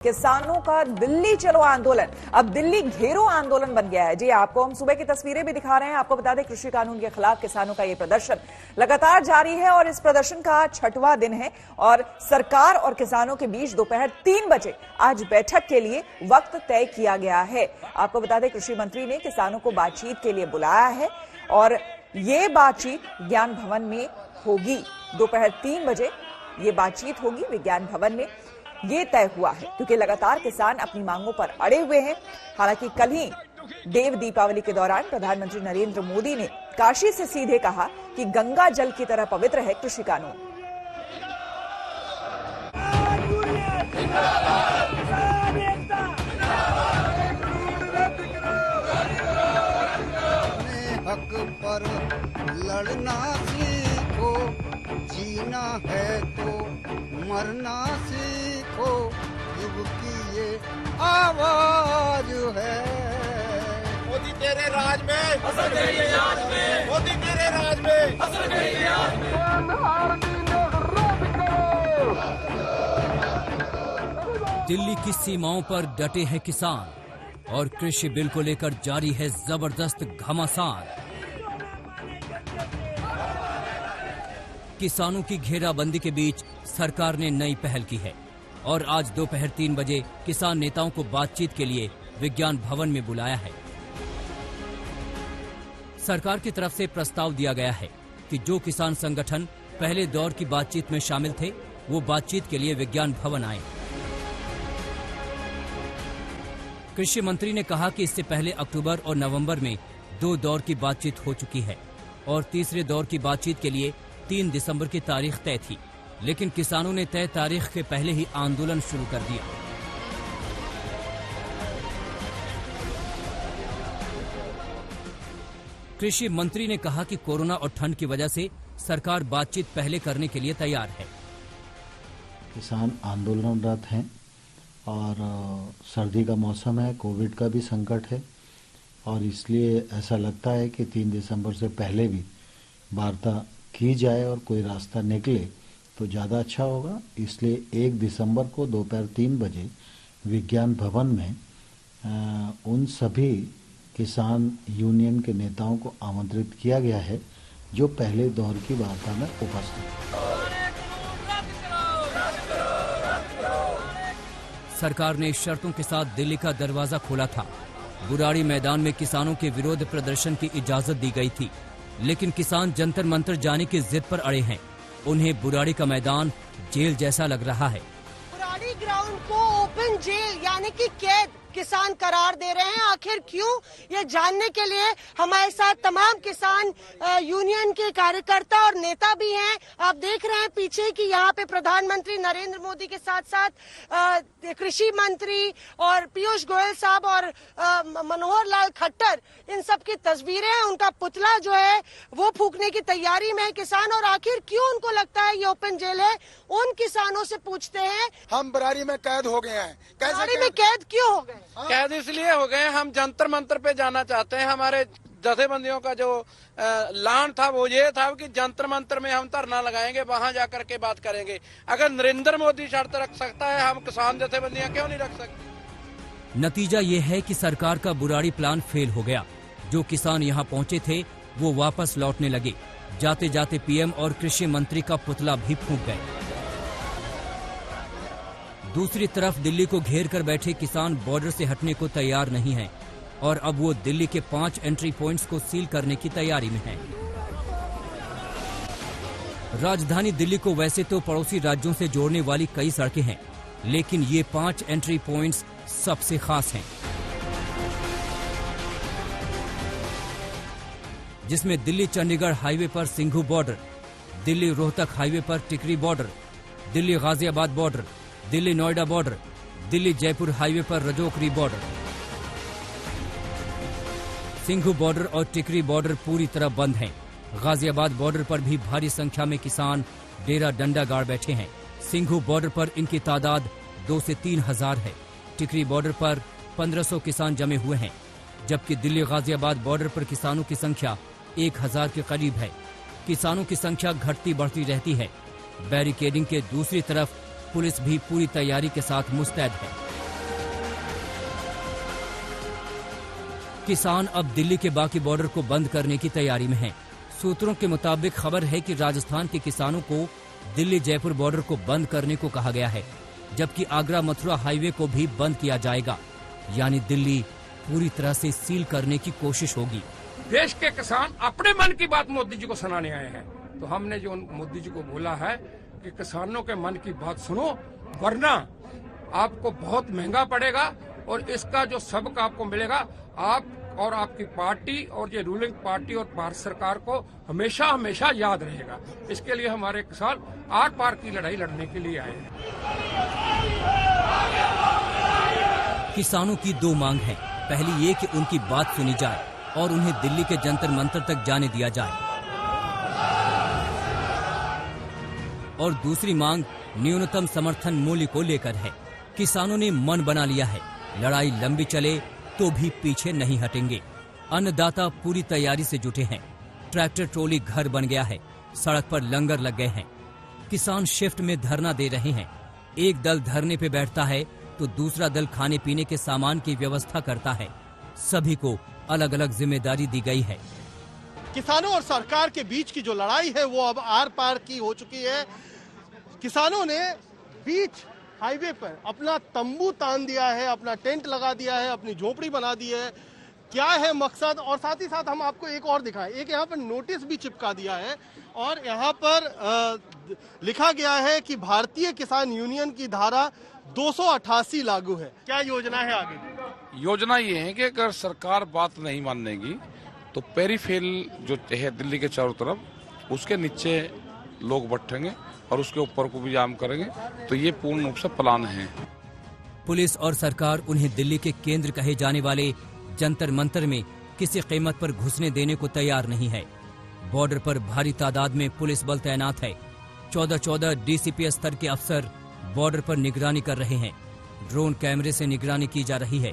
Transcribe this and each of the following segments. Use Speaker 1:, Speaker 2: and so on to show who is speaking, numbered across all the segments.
Speaker 1: किसानों का दिल्ली चलो आंदोलन अब दिल्ली घेरो आंदोलन बन गया है। जी आपको हम सुबह की तस्वीरें भी दिखा रहे हैं। आपको बता दें कृषि कानून के खिलाफ किसानों का यह प्रदर्शन लगातार जारी है और इस प्रदर्शन का 6वां दिन है और सरकार और किसानों के बीच दोपहर 3 बजे आज बैठक के लिए वक्त तय किया गया है। आपको बता दें कृषि मंत्री ने किसानों को बातचीत के लिए बुलाया है और ये बातचीत ज्ञान भवन में होगी। दोपहर 3 बजे ये बातचीत होगी विज्ञान भवन में। ये तय हुआ है क्योंकि लगातार किसान अपनी मांगों पर अड़े हुए हैं। हालांकि कल ही देव दीपावली के दौरान प्रधानमंत्री नरेंद्र मोदी ने काशी से सीधे कहा कि गंगा जल की तरह पवित्र है कृषि कानून।
Speaker 2: हक पर लड़ना सीखो, जीना है तो मरना सीखो, युग की ये आवाज है।
Speaker 3: मोदी तेरे राज में, फसल तेरे राज में, मोदी तेरे राज में, फसल तेरे राज में।
Speaker 4: दिल्ली की सीमाओं पर डटे हैं किसान और कृषि बिल को लेकर जारी है जबरदस्त घमासान। किसानों की घेराबंदी के बीच सरकार ने नई पहल की है और आज दोपहर 3 बजे किसान नेताओं को बातचीत के लिए विज्ञान भवन में बुलाया है। सरकार की तरफ से प्रस्ताव दिया गया है कि जो किसान संगठन पहले दौर की बातचीत में शामिल थे वो बातचीत के लिए विज्ञान भवन आए। कृषि मंत्री ने कहा कि इससे पहले अक्टूबर और नवंबर में 2 दौर की बातचीत हो चुकी है और तीसरे दौर की बातचीत के लिए 3 दिसंबर की तारीख तय थी, लेकिन किसानों ने तय तारीख के पहले ही आंदोलन शुरू कर दिया। कृषि मंत्री ने कहा कि कोरोना और ठंड की वजह से सरकार बातचीत पहले करने के लिए तैयार है।
Speaker 5: किसान आंदोलनरत हैं और सर्दी का मौसम है, कोविड का भी संकट है और इसलिए ऐसा लगता है कि 3 दिसंबर से पहले भी वार्ता की जाए और कोई रास्ता निकले तो ज़्यादा अच्छा होगा। इसलिए 1 दिसंबर को दोपहर 3 बजे विज्ञान भवन में उन सभी किसान यूनियन के नेताओं को आमंत्रित किया गया है जो पहले दौर की वार्ता में उपस्थित।
Speaker 4: सरकार ने शर्तों के साथ दिल्ली का दरवाजा खोला था। बुराड़ी मैदान में किसानों के विरोध प्रदर्शन की इजाजत दी गई थी, लेकिन किसान जंतर मंतर जाने की जिद पर अड़े हैं। उन्हें बुराड़ी का मैदान जेल जैसा लग रहा है।
Speaker 6: बुराड़ी ग्राउंड को ओपन जेल यानी कि कैद किसान करार दे रहे हैं। आखिर क्यों, ये जानने के लिए हमारे साथ तमाम किसान यूनियन के कार्यकर्ता और नेता भी हैं। आप देख रहे हैं पीछे कि यहाँ पे प्रधानमंत्री नरेंद्र मोदी के साथ साथ कृषि मंत्री और पीयूष गोयल साहब और मनोहर लाल खट्टर, इन सब की तस्वीरें हैं। उनका पुतला जो है वो फूकने की तैयारी में है किसान। और आखिर क्यों उनको लगता है ये ओपन जेल है, उन किसानों से पूछते हैं।
Speaker 3: हम बरारी में कैद हो गए हैं।
Speaker 6: बरारी में कैद क्यों हो गए?
Speaker 7: कैद इसलिए हो गए, हम जंतर मंतर पे जाना चाहते हैं। हमारे जथेबंदियों का जो लान था वो ये था कि जंतर मंतर में हम धरना लगाएंगे, वहां जाकर के बात करेंगे। अगर नरेंद्र मोदी शर्त रख सकता है, हम किसान जथेबंदियां क्यों नहीं रख सकते?
Speaker 4: नतीजा ये है कि सरकार का बुराड़ी प्लान फेल हो गया। जो किसान यहाँ पहुँचे थे वो वापस लौटने लगे। जाते जाते पीएम और कृषि मंत्री का पुतला भी फूंक गए। दूसरी तरफ दिल्ली को घेर कर बैठे किसान बॉर्डर से हटने को तैयार नहीं हैं और अब वो दिल्ली के 5 एंट्री पॉइंट्स को सील करने की तैयारी में हैं। राजधानी दिल्ली को वैसे तो पड़ोसी राज्यों से जोड़ने वाली कई सड़कें हैं, लेकिन ये 5 एंट्री पॉइंट्स सबसे खास हैं, जिसमें दिल्ली चंडीगढ़ हाईवे पर सिंघू बॉर्डर, दिल्ली रोहतक हाईवे पर Tikri border, Delhi Ghaziabad border, Delhi Noida border, Delhi Jaipur highway पर रजौकरी बॉर्डर। सिंघू बॉर्डर और टिकरी बॉर्डर पूरी तरह बंद हैं। गाजियाबाद बॉर्डर पर भी भारी संख्या में किसान डेरा डंडा गाड़ बैठे हैं। सिंघू बॉर्डर पर इनकी तादाद 2 से 3 हजार है। टिकरी बॉर्डर पर 1500 किसान जमे हुए हैं, जबकि दिल्ली गाजियाबाद बॉर्डर पर किसानों की संख्या 1000 के करीब है। किसानों की संख्या घटती बढ़ती रहती है। बैरिकेडिंग के दूसरी तरफ पुलिस भी पूरी तैयारी के साथ मुस्तैद है। किसान अब दिल्ली के बाकी बॉर्डर को बंद करने की तैयारी में हैं। सूत्रों के मुताबिक खबर है कि राजस्थान के किसानों को दिल्ली जयपुर बॉर्डर को बंद करने को कहा गया है, जबकि आगरा मथुरा हाईवे को भी बंद किया जाएगा। यानी दिल्ली पूरी तरह से सील करने की कोशिश होगी।
Speaker 8: देश के किसान अपने मन की बात मोदी जी को सुनाने आए हैं, तो हमने जो मोदी जी को बोला है कि किसानों के मन की बात सुनो, वरना आपको बहुत महंगा पड़ेगा और इसका जो सबक आपको मिलेगा, आप और आपकी पार्टी और ये रूलिंग पार्टी और भारत सरकार को हमेशा हमेशा याद रहेगा। इसके लिए हमारे किसान आर पार की लड़ाई लड़ने के लिए आए हैं।
Speaker 4: किसानों की दो मांग है। पहली ये कि उनकी बात सुनी जाए और उन्हें दिल्ली के जंतर मंतर तक जाने दिया जाए, और दूसरी मांग न्यूनतम समर्थन मूल्य को लेकर है। किसानों ने मन बना लिया है, लड़ाई लंबी चले तो भी पीछे नहीं हटेंगे। अन्नदाता पूरी तैयारी से जुटे हैं। ट्रैक्टर ट्रॉली घर बन गया है, सड़क पर लंगर लग गए हैं। किसान शिफ्ट में धरना दे रहे हैं। एक दल धरने पे बैठता है तो दूसरा दल खाने पीने के सामान की व्यवस्था करता है। सभी को अलग अलग जिम्मेदारी दी गई है।
Speaker 9: किसानों और सरकार के बीच की जो लड़ाई है वो अब आर पार की हो चुकी है। किसानों ने बीच हाईवे पर अपना तंबू तान दिया है, अपना टेंट लगा दिया है, अपनी झोपड़ी बना दी है। क्या है मकसद? और साथ ही साथ हम आपको एक और दिखाएं, एक यहाँ पर नोटिस भी चिपका दिया है और यहाँ पर लिखा गया है कि भारतीय किसान यूनियन की धारा 288 लागू है। क्या योजना है आगे?
Speaker 10: योजना ये है कि अगर सरकार बात नहीं मानेगी तो पेरीफेल जो है दिल्ली के चारों तरफ, उसके नीचे लोग बैठेंगे और उसके ऊपर को भी जाम करेंगे। तो ये पूर्ण रूप से प्लान है।
Speaker 4: पुलिस और सरकार उन्हें दिल्ली के केंद्र कहे जाने वाले जंतर मंतर में किसी कीमत पर घुसने देने को तैयार नहीं है। बॉर्डर पर भारी तादाद में पुलिस बल तैनात है। 14 डीसीपी स्तर के अफसर बॉर्डर पर निगरानी कर रहे हैं। ड्रोन कैमरे से निगरानी की जा रही है।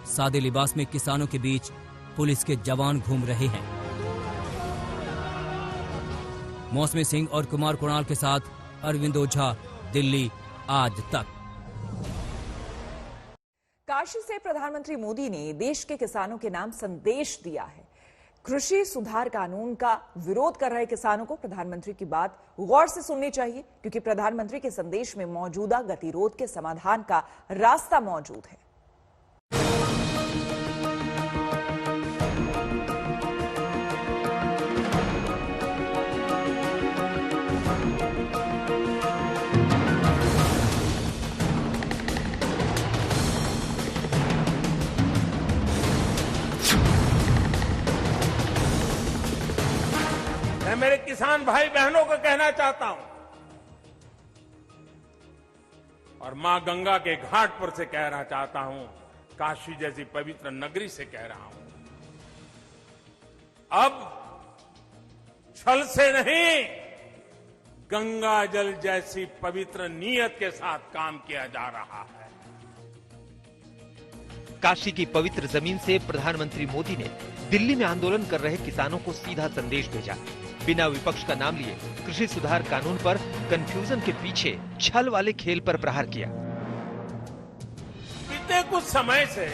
Speaker 4: सादे लिबास में किसानों के बीच पुलिस के जवान घूम रहे हैं। मौसमी सिंह और कुमार कुणाल के साथ अरविंद ओझा, दिल्ली आज तक।
Speaker 1: काशी से प्रधानमंत्री मोदी ने देश के किसानों के नाम संदेश दिया है। कृषि सुधार कानून का विरोध कर रहे किसानों को प्रधानमंत्री की बात गौर से सुननी चाहिए, क्योंकि प्रधानमंत्री के संदेश में मौजूदा गतिरोध के समाधान का रास्ता मौजूद है।
Speaker 3: मैं मेरे किसान भाई बहनों को कहना चाहता हूं और मां गंगा के घाट पर से कहना चाहता हूं, काशी जैसी पवित्र नगरी से कह रहा हूं, अब छल से नहीं, गंगा जल जैसी पवित्र नीयत के साथ काम किया जा रहा है।
Speaker 11: काशी की पवित्र जमीन से प्रधानमंत्री मोदी ने दिल्ली में आंदोलन कर रहे किसानों को सीधा संदेश भेजा। बिना विपक्ष का नाम लिए कृषि सुधार कानून पर कंफ्यूजन के पीछे छल वाले खेल पर प्रहार किया।
Speaker 3: बीते कुछ समय से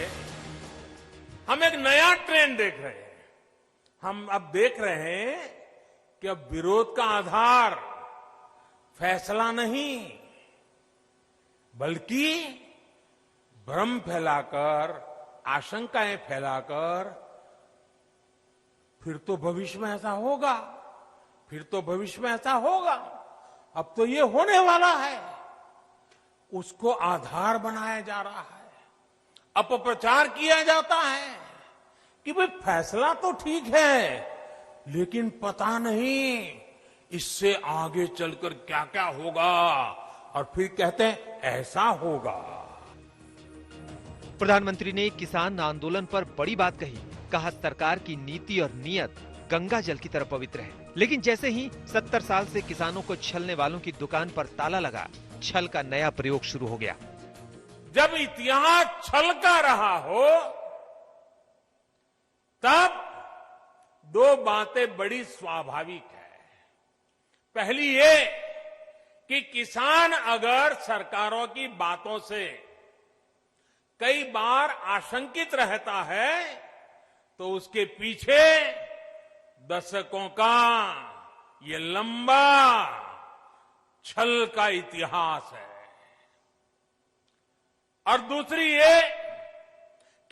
Speaker 3: हम एक नया ट्रेंड देख रहे हैं। हम अब देख रहे हैं कि अब विरोध का आधार फैसला नहीं, बल्कि भ्रम फैलाकर, आशंकाएं फैलाकर, फिर तो भविष्य में ऐसा होगा, फिर तो भविष्य में ऐसा होगा, अब तो ये होने वाला है, उसको आधार बनाया जा रहा है। अपप्रचार किया जाता है कि भाई फैसला तो ठीक है, लेकिन पता नहीं इससे आगे चलकर क्या क्या होगा, और फिर कहते हैं ऐसा होगा।
Speaker 11: प्रधानमंत्री ने किसान आंदोलन पर बड़ी बात कही। कहा सरकार की नीति और नियत गंगा जल की तरह पवित्र है, लेकिन जैसे ही 70 साल से किसानों को छलने वालों की दुकान पर ताला लगा, छल का नया प्रयोग शुरू हो गया।
Speaker 3: जब इतिहास छल का रहा हो, तब दो बातें बड़ी स्वाभाविक है। पहली ये कि किसान अगर सरकारों की बातों से कई बार आशंकित रहता है, तो उसके पीछे दशकों का ये लंबा छल का इतिहास है। और दूसरी ये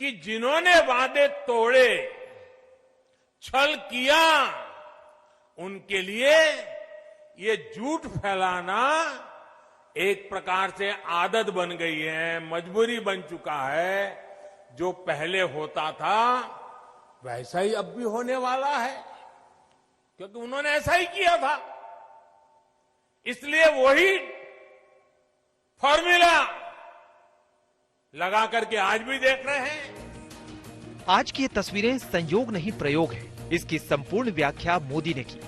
Speaker 3: कि जिन्होंने वादे तोड़े, छल किया, उनके लिए ये झूठ फैलाना एक प्रकार से आदत बन गई है, मजबूरी बन चुका है। जो पहले होता था वैसा ही अब भी होने वाला है, क्योंकि उन्होंने ऐसा ही किया था। इसलिए वही फॉर्मूला लगा करके आज भी देख रहे हैं।
Speaker 11: आज की ये तस्वीरें संयोग नहीं प्रयोग है, इसकी संपूर्ण व्याख्या मोदी ने की।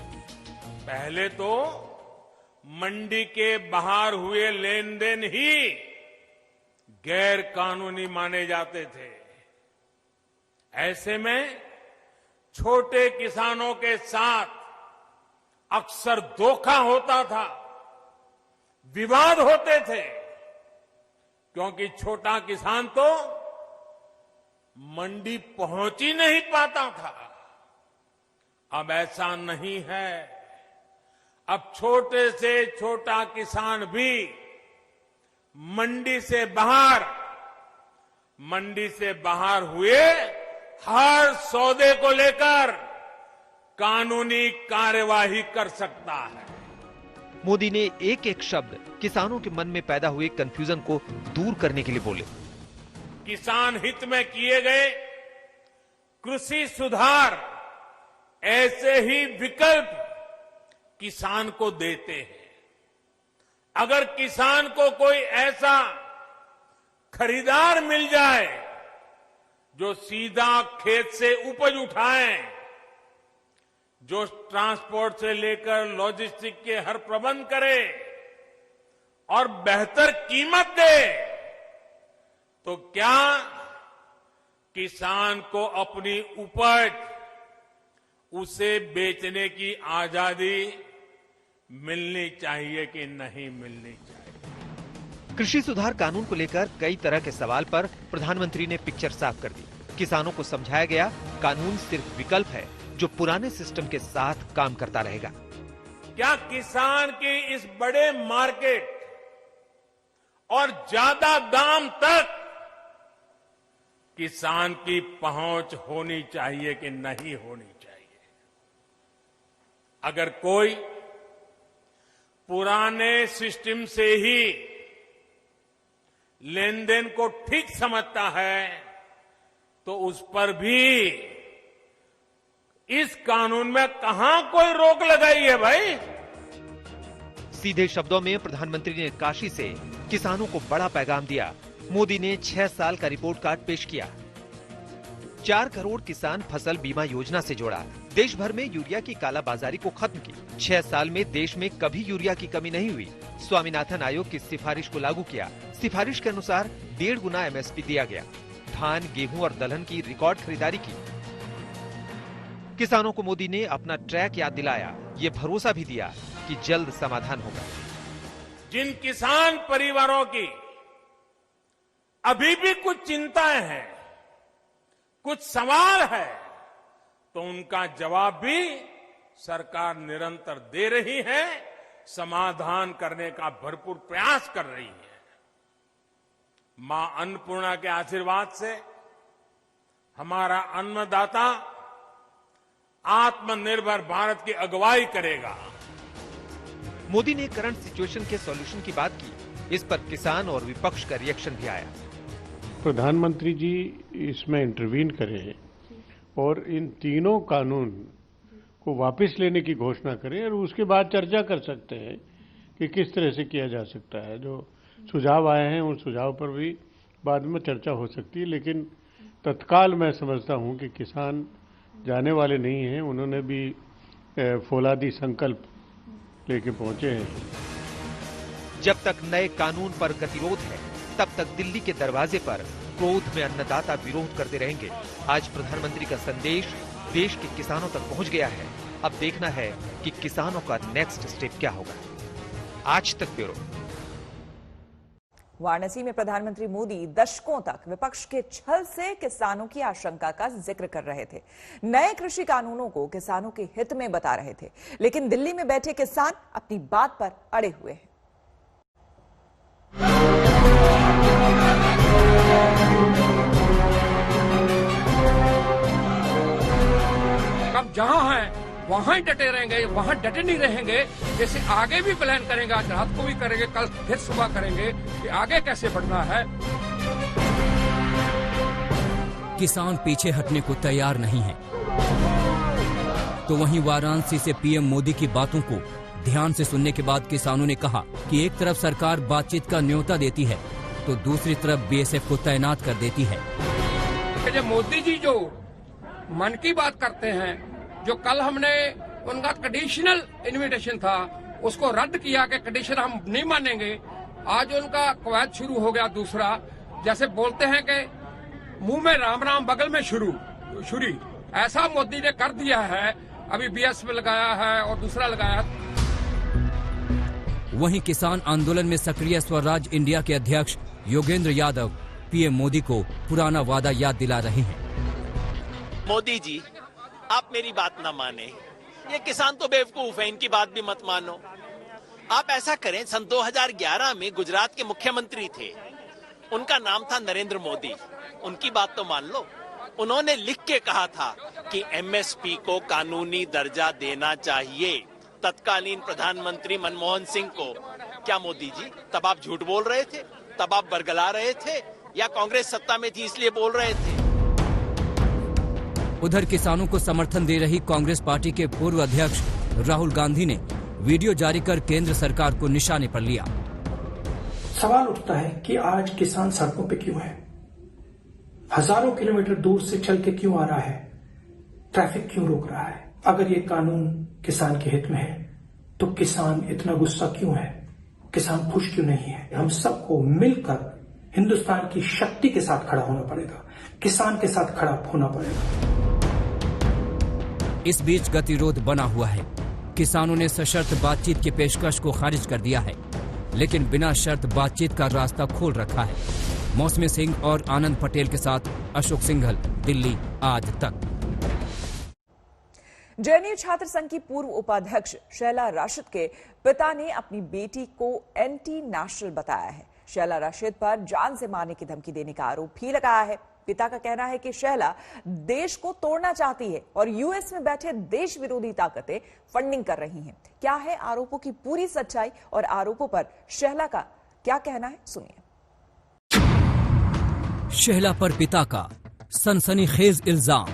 Speaker 3: पहले तो मंडी के बाहर हुए लेन देन ही गैर कानूनी माने जाते थे। ऐसे में छोटे किसानों के साथ अक्सर धोखा होता था, विवाद होते थे, क्योंकि छोटा किसान तो मंडी पहुंच ही नहीं पाता था। अब ऐसा नहीं है। अब छोटे से छोटा किसान भी मंडी से बाहर हुए हर सौदे को लेकर कानूनी कार्यवाही कर सकता है।
Speaker 11: मोदी ने एक एक शब्द किसानों के मन में पैदा हुए कंफ्यूजन को दूर करने के लिए बोले।
Speaker 3: किसान हित में किए गए कृषि सुधार ऐसे ही विकल्प किसान को देते हैं। अगर किसान को कोई ऐसा खरीदार मिल जाए जो सीधा खेत से उपज उठाए, जो ट्रांसपोर्ट से लेकर लॉजिस्टिक के हर प्रबंध करे और बेहतर कीमत दे, तो क्या किसान को अपनी उपज उसे बेचने की आजादी मिलनी चाहिए कि नहीं मिलनी चाहिए?
Speaker 11: कृषि सुधार कानून को लेकर कई तरह के सवाल पर प्रधानमंत्री ने पिक्चर साफ कर दी। किसानों को समझाया गया कानून सिर्फ विकल्प है जो पुराने सिस्टम के साथ काम करता रहेगा।
Speaker 3: क्या किसान की इस बड़े मार्केट और ज्यादा दाम तक किसान की पहुंच होनी चाहिए कि नहीं होनी चाहिए? अगर कोई पुराने सिस्टम से ही लेन देन को ठीक समझता है तो उस पर भी इस कानून में कहां कोई रोक लगाई है भाई?
Speaker 11: सीधे शब्दों में प्रधानमंत्री ने काशी से किसानों को बड़ा पैगाम दिया। मोदी ने 6 साल का रिपोर्ट कार्ड पेश किया। 4 करोड़ किसान फसल बीमा योजना से जोड़ा। देश भर में यूरिया की कालाबाजारी को खत्म की। 6 साल में देश में कभी यूरिया की कमी नहीं हुई। स्वामीनाथन आयोग की सिफारिश को लागू किया। सिफारिश के अनुसार 1.5 गुना एमएसपी दिया गया। धान, गेहूं और दलहन की रिकॉर्ड खरीदारी की। किसानों को मोदी ने अपना ट्रैक याद दिलाया। ये भरोसा भी दिया कि जल्द समाधान होगा।
Speaker 3: जिन किसान परिवारों की अभी भी कुछ चिंताएं हैं, कुछ सवाल है, तो उनका जवाब भी सरकार निरंतर दे रही है, समाधान करने का भरपूर प्रयास कर रही है। मां अन्नपूर्णा के आशीर्वाद से हमारा अन्नदाता आत्मनिर्भर भारत की अगुवाई करेगा।
Speaker 11: मोदी ने करंट सिचुएशन के सॉल्यूशन की बात की। इस पर किसान और विपक्ष का रिएक्शन भी आया।
Speaker 12: प्रधानमंत्री जी इसमें इंटरवीन करें और इन तीनों कानून को वापस लेने की घोषणा करें और उसके बाद चर्चा कर सकते हैं कि किस तरह से किया जा सकता है। जो सुझाव आए हैं उन सुझाव पर भी बाद में चर्चा हो सकती है, लेकिन तत्काल मैं समझता हूं कि किसान जाने वाले नहीं हैं। उन्होंने भी फौलादी संकल्प लेके पहुंचे हैं।
Speaker 11: जब तक नए कानून पर गतिरोध है तब तक दिल्ली के दरवाजे पर क्रोध में अन्नदाता विरोध करते रहेंगे। आज प्रधानमंत्री का संदेश देश के किसानों तक पहुंच गया है। अब देखना है कि किसानों का नेक्स्ट स्टेप क्या होगा। आज तक ब्यूरो।
Speaker 1: वाराणसी में प्रधानमंत्री मोदी दशकों तक विपक्ष के छल से किसानों की आशंका का जिक्र कर रहे थे। नए कृषि कानूनों को किसानों के हित में बता रहे थे, लेकिन दिल्ली में बैठे किसान अपनी बात पर अड़े हुए हैं।
Speaker 8: अब जहां है वहां ही डटे रहेंगे, वहां डटे नहीं रहेंगे। जैसे आगे भी प्लान करेंगे, आज रात को भी करेंगे, कल फिर सुबह करेंगे कि आगे कैसे बढ़ना है।
Speaker 4: किसान पीछे हटने को तैयार नहीं है, तो वहीं वाराणसी से पीएम मोदी की बातों को ध्यान से सुनने के बाद किसानों ने कहा कि एक तरफ सरकार बातचीत का न्योता देती है, तो दूसरी तरफ बीएसएफ को तैनात कर देती है।
Speaker 8: जब मोदी जी जो मन की बात करते हैं, जो कल हमने उनका कंडीशनल इन्विटेशन था उसको रद्द किया कि कंडीशन हम नहीं मानेंगे, आज उनका कवायद शुरू हो गया। दूसरा, जैसे बोलते हैं कि मुंह में राम राम बगल में छुरी, ऐसा मोदी ने कर दिया है। अभी बीएसएफ लगाया है और दूसरा लगाया है।
Speaker 4: वहीं किसान आंदोलन में सक्रिय स्वराज इंडिया के अध्यक्ष योगेंद्र यादव पीएम मोदी को पुराना वादा याद दिला रहे हैं।
Speaker 13: मोदी जी, आप मेरी बात न माने, ये किसान तो बेवकूफ है, इनकी बात भी मत मानो। आप ऐसा करें, सन 2011 में गुजरात के मुख्यमंत्री थे, उनका नाम था नरेंद्र मोदी, उनकी बात तो मान लो। उन्होंने लिख के कहा था कि एमएसपी को कानूनी दर्जा देना चाहिए तत्कालीन प्रधानमंत्री मनमोहन सिंह को। क्या मोदी जी तब आप झूठ बोल रहे थे? तब आप बरगला रहे थे या कांग्रेस सत्ता में थी इसलिए बोल रहे थे?
Speaker 4: उधर किसानों को समर्थन दे रही कांग्रेस पार्टी के पूर्व अध्यक्ष राहुल गांधी ने वीडियो जारी कर केंद्र सरकार को निशाने पर लिया।
Speaker 14: सवाल उठता है कि आज किसान सड़कों पे क्यों है? हजारों किलोमीटर दूर से चल के क्यों आ रहा है? ट्रैफिक क्यों रोक रहा है? अगर ये कानून किसान के हित में है तो किसान इतना गुस्सा क्यों है? किसान खुश क्यों नहीं है? हम सबको मिलकर हिंदुस्तान की शक्ति के साथ खड़ा होना पड़ेगा, किसान के साथ खड़ा होना पड़ेगा।
Speaker 4: इस बीच गतिरोध बना हुआ है। किसानों ने सशर्त बातचीत की पेशकश को खारिज कर दिया है, लेकिन बिना शर्त बातचीत का रास्ता खोल रखा है। मौसमी सिंह और आनंद पटेल के साथ अशोक सिंघल, दिल्ली आज तक।
Speaker 1: जेएनयू छात्र संघ की पूर्व उपाध्यक्ष शैला राशिद के पिता ने अपनी बेटी को एंटी नेशनल बताया है। शैला राशिद पर जान से मारने की धमकी देने का आरोप भी लगाया है। पिता का कहना है कि शैला देश को तोड़ना चाहती है और यूएस में बैठे देश विरोधी ताकतें फंडिंग कर रही हैं। क्या है आरोपों की पूरी सच्चाई और आरोपों पर शैला का क्या कहना है, सुनिए।
Speaker 4: शैला पर पिता का सनसनीखेज इल्जाम।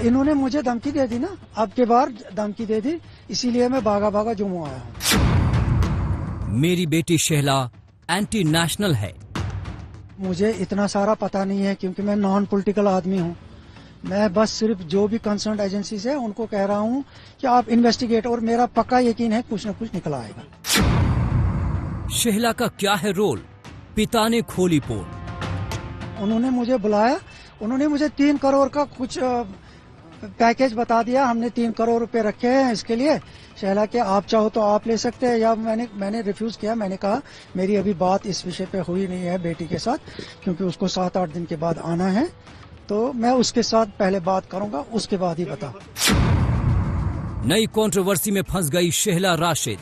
Speaker 15: इन्होंने मुझे धमकी दे दी ना, अब के बार धमकी दे दी, इसीलिए मैं भागा भागा जम्मू आया हूँ।
Speaker 4: मेरी बेटी शैला एंटी नेशनल है।
Speaker 15: मुझे इतना सारा पता नहीं है क्योंकि मैं नॉन पॉलिटिकल आदमी हूँ। मैं बस सिर्फ जो भी कंसर्न एजेंसीज है उनको कह रहा हूँ कि आप इन्वेस्टिगेट, और मेरा पक्का यकीन है कुछ न कुछ निकल आएगा।
Speaker 4: शैला का क्या है रोल? पिता ने खोली पोल।
Speaker 15: उन्होंने मुझे बुलाया, उन्होंने मुझे 3 करोड़ का कुछ पैकेज बता दिया। हमने 3 करोड़ रुपए रखे हैं इसके लिए। शैला के आप चाहो तो आप ले सकते हैं, या मैंने रिफ्यूज किया। मैंने कहा मेरी अभी बात इस विषय पे हुई नहीं है बेटी के साथ, क्योंकि उसको 7-8 दिन के बाद आना है, तो मैं उसके साथ पहले बात करूंगा, उसके बाद ही बता।
Speaker 4: नई कंट्रोवर्सी में फंस गई शैला राशिद।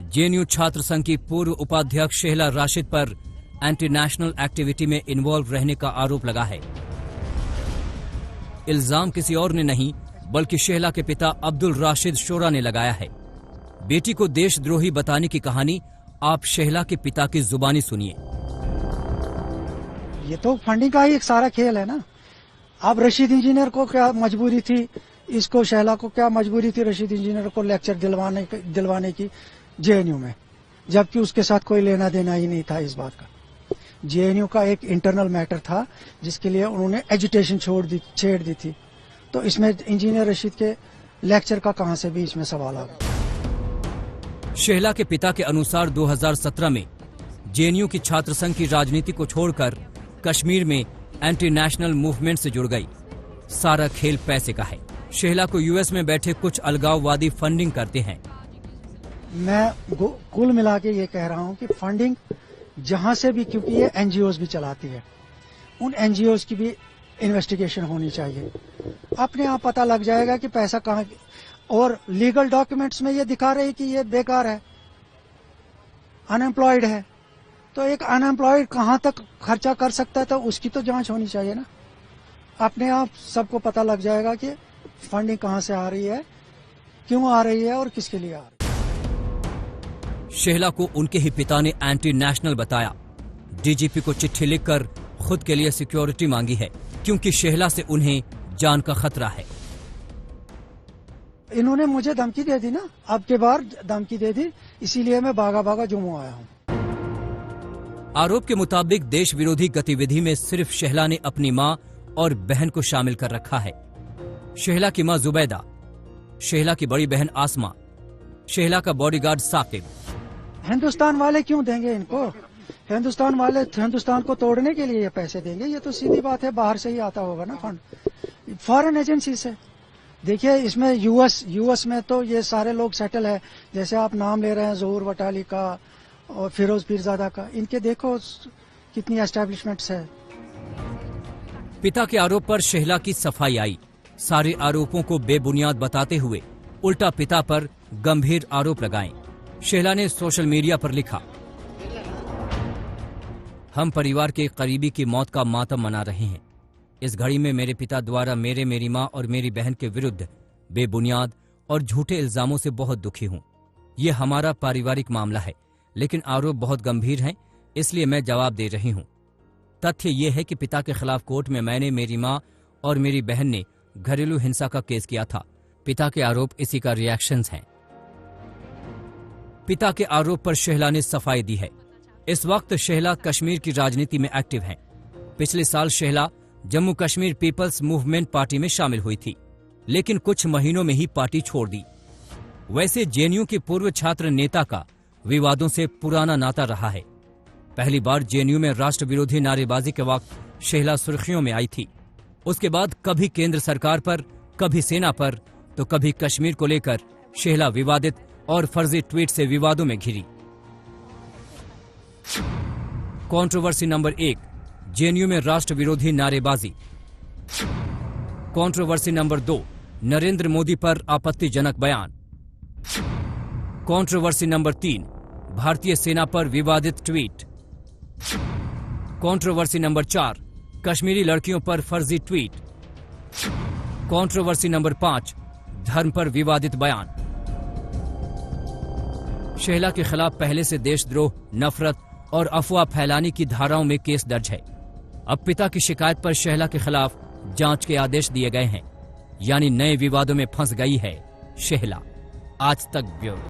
Speaker 4: जेएनयू छात्र संघ की पूर्व उपाध्यक्ष शैला राशिद पर एंटी नेशनल एक्टिविटी में इन्वॉल्व रहने का आरोप लगा है। इल्जाम किसी और ने नहीं बल्कि शैला के पिता अब्दुल राशिद शोरा ने लगाया है। बेटी को देशद्रोही बताने की कहानी आप शैला के पिता की जुबानी सुनिए।
Speaker 15: ये तो फंडिंग का ही एक सारा खेल है ना। अब रशीद इंजीनियर को क्या मजबूरी थी, इसको शैला को क्या मजबूरी थी रशीद इंजीनियर को लेक्चर दिलवाने की जेएनयू में, जबकि उसके साथ कोई लेना देना ही नहीं था इस बात का। जेएनयू का एक इंटरनल मैटर था जिसके लिए उन्होंने एजुटेशन छेड़ दी थी, तो इसमें इंजीनियर रशीद के लेक्चर का कहां से भी इसमें सवाल आ गया।
Speaker 4: शैला के पिता के अनुसार 2017 में जेएनयू की छात्र संघ की राजनीति को छोड़कर कश्मीर में एंटी नेशनल मूवमेंट से जुड़ गई। सारा खेल पैसे का है। शैला को यूएस में बैठे कुछ अलगाववादी फंडिंग करते हैं।
Speaker 15: मैं कुल मिला के ये कह रहा हूं कि फंडिंग जहां से भी, क्योंकि ये एनजीओज भी चलाती है, उन एनजीओज की भी इन्वेस्टिगेशन होनी चाहिए। अपने आप पता लग जाएगा कि पैसा कहाँ, और लीगल डॉक्यूमेंट्स में ये दिखा रहे कि ये बेकार है, अनएम्प्लॉयड है, तो एक अनएम्प्लॉयड कहां तक खर्चा कर सकता है, तो उसकी तो जांच होनी चाहिए ना। अपने आप सबको पता लग जाएगा कि फंडिंग कहां से आ रही है, क्यों आ रही है और किसके लिए आ रही है।
Speaker 4: शेहला को उनके ही पिता ने एंटी नेशनल बताया। डीजीपी को चिट्ठी लिखकर खुद के लिए सिक्योरिटी मांगी है, क्योंकि शेहला से उन्हें जान का खतरा है।
Speaker 15: इन्होंने मुझे धमकी दे दी ना, अब के बार धमकी दे दी, इसीलिए मैं भागा भागा जम्मू आया हूँ।
Speaker 4: आरोप के मुताबिक देश विरोधी गतिविधि में सिर्फ शेहला ने अपनी मां और बहन को शामिल कर रखा है। शेहला की मां जुबैदा, शेहला की बड़ी बहन आसमा, शेहला का बॉडीगार्ड साकिब।
Speaker 15: हिंदुस्तान वाले क्यों देंगे इनको? हिंदुस्तान वाले हिंदुस्तान को तोड़ने के लिए ये पैसे देंगे? ये तो सीधी बात है, बाहर से ही आता होगा ना फंड, फॉरेन एजेंसी से। देखिए इसमें यूएस में तो ये सारे लोग सेटल है, जैसे आप नाम ले रहे हैं ज़हूर वटाली का और फिरोज पीरजादा का, इनके देखो कितनी एस्टेब्लिशमेंट्स है।
Speaker 4: पिता के आरोप पर शेहला की सफाई आई। सारे आरोपों को बेबुनियाद बताते हुए उल्टा पिता पर गंभीर आरोप लगाए। शेहला ने सोशल मीडिया पर लिखा, हम परिवार के करीबी की मौत का मातम मना रहे हैं। इस घड़ी में मेरे पिता द्वारा मेरी मां और मेरी बहन के विरुद्ध बेबुनियाद और झूठे इल्जामों से बहुत दुखी हूं। ये हमारा पारिवारिक मामला है, लेकिन आरोप बहुत गंभीर हैं, इसलिए मैं जवाब दे रही हूं। तथ्य ये है कि पिता के खिलाफ कोर्ट में मैंने, मेरी मां और मेरी बहन ने घरेलू हिंसा का केस किया था। पिता के आरोप इसी का रिएक्शंस हैं। पिता के आरोप पर शेहला ने सफाई दी है। इस वक्त शेहला कश्मीर की राजनीति में एक्टिव हैं। पिछले साल Shehla Jammu Kashmir people's movement party में शामिल हुई थी, लेकिन कुछ महीनों में ही पार्टी छोड़ दी। वैसे जेएनयू के पूर्व छात्र नेता का विवादों से पुराना नाता रहा है। पहली बार जेएनयू में राष्ट्र विरोधी नारेबाजी के वक्त शेहला सुर्खियों में आई थी। उसके बाद कभी केंद्र सरकार पर, कभी सेना पर, तो कभी कश्मीर को लेकर शेहला विवादित और फर्जी ट्वीट से विवादों में घिरी। कंट्रोवर्सी नंबर 1, जेएनयू में राष्ट्र विरोधी नारेबाजी। कंट्रोवर्सी नंबर 2, नरेंद्र मोदी पर आपत्तिजनक बयान। कंट्रोवर्सी नंबर 3, भारतीय सेना पर विवादित ट्वीट। कंट्रोवर्सी नंबर 4, कश्मीरी लड़कियों पर फर्जी ट्वीट। कंट्रोवर्सी नंबर 5, धर्म पर विवादित बयान। शेहला के खिलाफ पहले से देशद्रोह, नफरत और अफवाह फैलाने की धाराओं में केस दर्ज है। अब पिता की शिकायत पर शेहला के खिलाफ जांच के आदेश दिए गए हैं, यानी नए विवादों में फंस गई है शेहला। आज तक ब्यूरो।